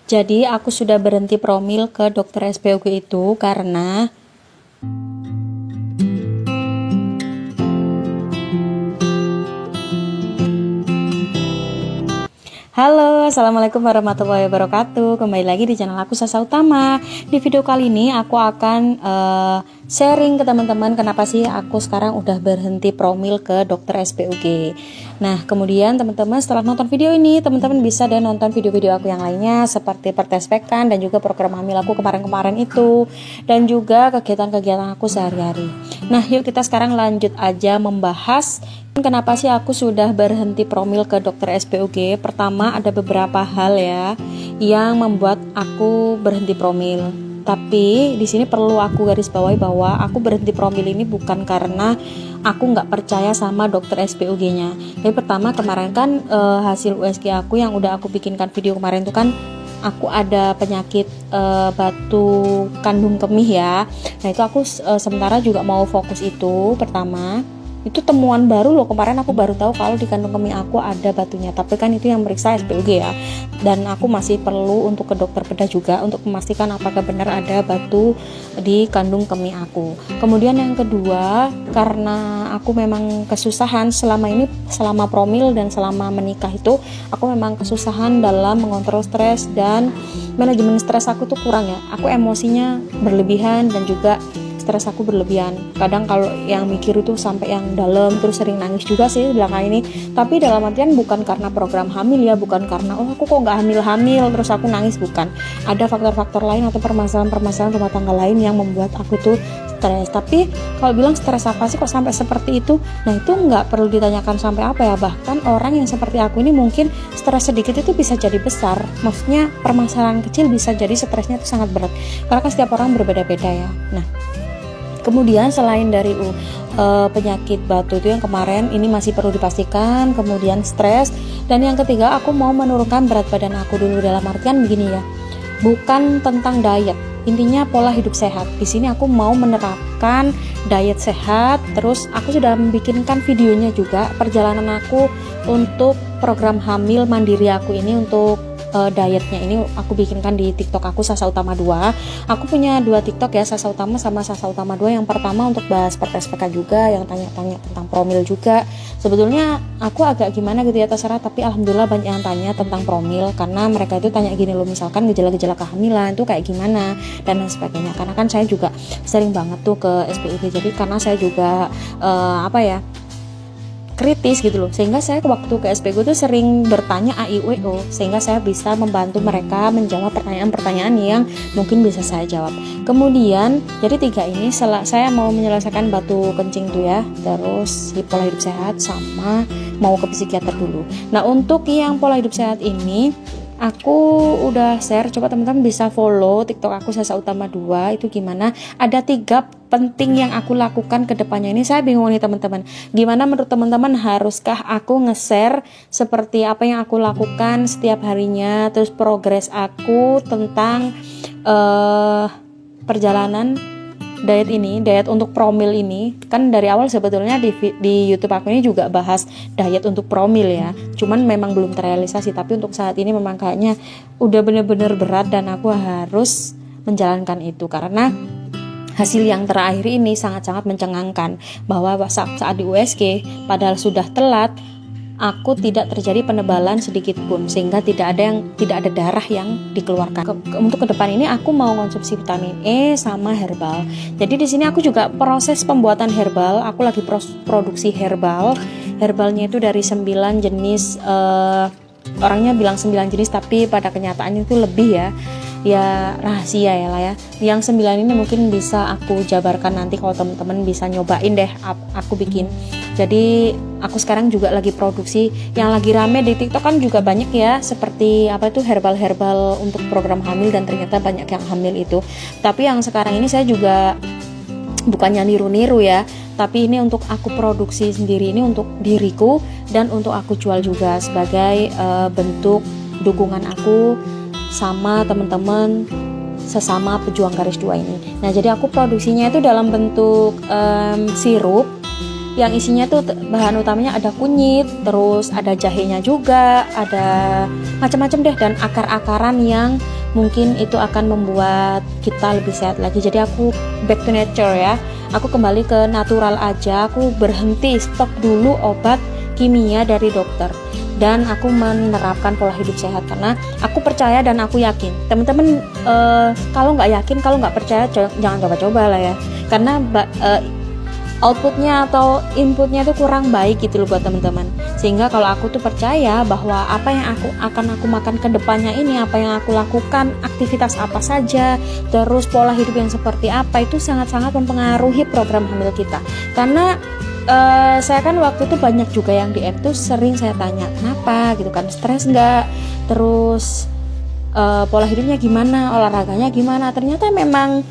Jadi aku sudah berhenti promil ke dokter SPOG itu karena Halo, assalamualaikum warahmatullahi wabarakatuh. Kembali lagi di channel aku, Sasa Utama. Di video kali ini aku akan sharing ke teman-teman kenapa sih aku sekarang udah berhenti promil ke dokter SPOG. Nah, kemudian teman-teman setelah nonton video ini, teman-teman bisa dan nonton video-video aku yang lainnya seperti pertespekan dan juga program hamil aku kemarin-kemarin itu, dan juga kegiatan-kegiatan aku sehari-hari. Nah, yuk kita sekarang lanjut aja membahas kenapa sih aku sudah berhenti promil ke dokter SPOG. Pertama, ada beberapa hal ya yang membuat aku berhenti promil. Tapi di sini perlu aku garis bawahi bahwa aku berhenti promil ini bukan karena aku nggak percaya sama dokter SPOG-nya. Jadi pertama kemarin kan hasil USG aku yang udah aku bikinkan video kemarin itu kan aku ada penyakit batu kandung kemih ya. Nah itu aku sementara juga mau fokus itu pertama. Itu temuan baru loh, kemarin aku baru tahu kalau di kandung kemih aku ada batunya, tapi kan itu yang meriksa SPOG ya, dan aku masih perlu untuk ke dokter bedah juga untuk memastikan apakah benar ada batu di kandung kemih aku. Kemudian yang kedua, karena aku memang kesusahan selama promil dan selama menikah itu aku memang kesusahan dalam mengontrol stres, dan manajemen stres aku tuh kurang ya, aku emosinya berlebihan dan juga stres aku berlebihan. Kadang kalau yang mikir itu sampai yang dalam, terus sering nangis juga sih belakangan ini. Tapi dalam artian bukan karena program hamil ya, bukan karena aku kok nggak hamil terus aku nangis, bukan. Ada faktor-faktor lain atau permasalahan-permasalahan rumah tangga lain yang membuat aku tuh stres. Tapi kalau bilang stres apa sih kok sampai seperti itu? Nah itu nggak perlu ditanyakan sampai apa ya. Bahkan orang yang seperti aku ini mungkin stres sedikit itu bisa jadi besar. Maksudnya permasalahan kecil bisa jadi stresnya itu sangat berat. Karena kan setiap orang berbeda-beda ya. Nah, kemudian selain dari penyakit batu itu yang kemarin ini masih perlu dipastikan, kemudian stres, dan yang ketiga aku mau menurunkan berat badan aku dulu, dalam artian begini ya, bukan tentang diet, intinya pola hidup sehat. Di sini aku mau menerapkan diet sehat, terus aku sudah membikinkan videonya juga perjalanan aku untuk program hamil mandiri aku ini, untuk dietnya ini aku bikinkan di TikTok aku, Sasa Utama 2. Aku punya 2 TikTok ya, Sasa Utama sama Sasa Utama 2. Yang pertama untuk bahas pertespekan juga, yang tanya-tanya tentang promil juga. Sebetulnya aku agak gimana gitu ya, terserah, tapi alhamdulillah banyak yang tanya tentang promil, karena mereka itu tanya gini loh, misalkan gejala-gejala kehamilan itu kayak gimana dan lain sebagainya. Karena kan saya juga sering banget tuh ke SPOG, jadi karena saya juga kritis gitu loh, sehingga saya waktu ke SPG itu sering bertanya AIWO, sehingga saya bisa membantu mereka menjawab pertanyaan-pertanyaan yang mungkin bisa saya jawab. Kemudian jadi 3 ini saya mau menyelesaikan batu kencing tuh ya, terus pola hidup sehat, sama mau ke psikiater dulu. Nah untuk yang pola hidup sehat ini aku udah share, coba teman-teman bisa follow TikTok aku Sasa Utama 2. Itu gimana, ada 3 penting yang aku lakukan ke depannya. Ini saya bingung nih teman-teman, gimana menurut teman-teman, haruskah aku nge-share seperti apa yang aku lakukan setiap harinya, terus progres aku tentang perjalanan diet untuk promil ini. Kan dari awal sebetulnya di YouTube aku ini juga bahas diet untuk promil ya, cuman memang belum terrealisasi. Tapi untuk saat ini memang kayaknya udah bener-bener berat dan aku harus menjalankan itu, karena hasil yang terakhir ini sangat-sangat mencengangkan, bahwa saat di USG padahal sudah telat, aku tidak terjadi penebalan sedikit pun, sehingga tidak ada darah yang dikeluarkan. Untuk ke depan ini aku mau konsumsi vitamin E sama herbal. Jadi di sini aku juga proses pembuatan herbal, aku lagi produksi herbal. Herbalnya itu dari 9 jenis, orangnya bilang 9 jenis, tapi pada kenyataannya itu lebih ya rahasia ya lah ya. Yang 9 ini mungkin bisa aku jabarkan nanti kalau teman-teman bisa nyobain deh aku bikin. Jadi aku sekarang juga lagi produksi, yang lagi rame di TikTok kan juga banyak ya, seperti apa itu herbal untuk program hamil, dan ternyata banyak yang hamil itu. Tapi yang sekarang ini saya juga bukannya niru-niru ya, tapi ini untuk aku produksi sendiri, ini untuk diriku dan untuk aku jual juga sebagai bentuk dukungan aku sama teman-teman sesama pejuang garis 2 ini. Nah jadi aku produksinya itu dalam bentuk sirup yang isinya tuh bahan utamanya ada kunyit, terus ada jahenya juga, ada macam-macam deh, dan akar-akaran yang mungkin itu akan membuat kita lebih sehat lagi. Jadi aku back to nature ya, aku kembali ke natural aja, aku berhenti stok dulu obat kimia dari dokter, dan aku menerapkan pola hidup sehat karena aku percaya dan aku yakin. Teman-teman kalau nggak yakin, kalau nggak percaya jangan coba-coba lah ya, karena outputnya atau inputnya itu kurang baik gitu loh buat teman-teman. Sehingga kalau aku tuh percaya bahwa apa yang aku makan ke depannya ini, apa yang aku lakukan, aktivitas apa saja, terus pola hidup yang seperti apa, itu sangat-sangat mempengaruhi program hamil kita. Karena saya kan waktu itu banyak juga yang DM tuh sering saya tanya, kenapa gitu kan, stres nggak, terus pola hidupnya gimana, olahraganya gimana. Ternyata memang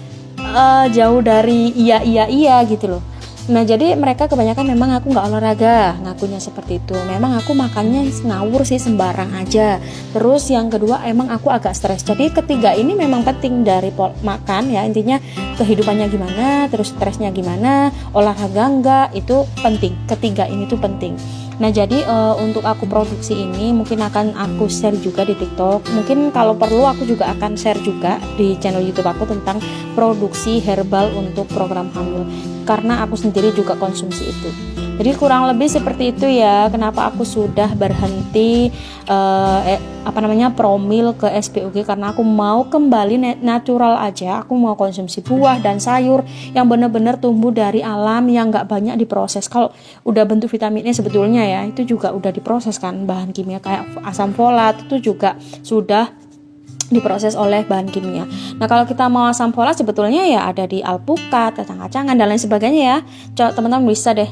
jauh dari iya gitu loh. Nah jadi mereka kebanyakan memang aku nggak olahraga, ngakunya seperti itu. Memang aku makannya ngawur sih, sembarang aja. Terus yang kedua emang aku agak stres. Jadi ketiga ini memang penting dari makan ya, intinya kehidupannya gimana, terus stresnya gimana, olahraga enggak, itu penting. Ketiga ini tuh penting. Nah jadi untuk aku produksi ini mungkin akan aku share juga di TikTok. Mungkin kalau perlu aku juga akan share juga di channel YouTube aku tentang produksi herbal untuk program hamil, karena aku sendiri juga konsumsi itu. Jadi kurang lebih seperti itu ya, kenapa aku sudah berhenti promil ke SPOG, karena aku mau kembali natural aja. Aku mau konsumsi buah dan sayur yang benar-benar tumbuh dari alam, yang nggak banyak diproses. Kalau udah bentuk vitamin E sebetulnya ya itu juga udah diproses kan, bahan kimia kayak asam folat itu juga sudah diproses oleh bahan kimia. Nah kalau kita mau asam folat sebetulnya ya ada di alpukat, kacang-kacangan dan lain sebagainya ya. Teman-teman bisa deh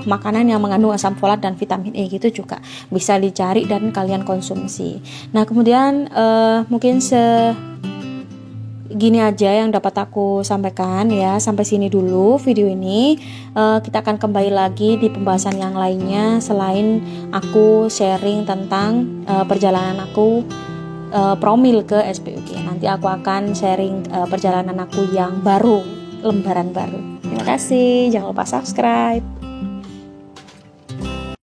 makanan yang mengandung asam folat dan vitamin E gitu juga bisa dicari dan kalian konsumsi. Nah kemudian mungkin gini aja yang dapat aku sampaikan ya, sampai sini dulu video ini. Kita akan kembali lagi di pembahasan yang lainnya selain aku sharing tentang perjalanan aku promil ke SPOG. Nanti aku akan sharing perjalanan aku yang baru, lembaran baru. Terima kasih, jangan lupa subscribe.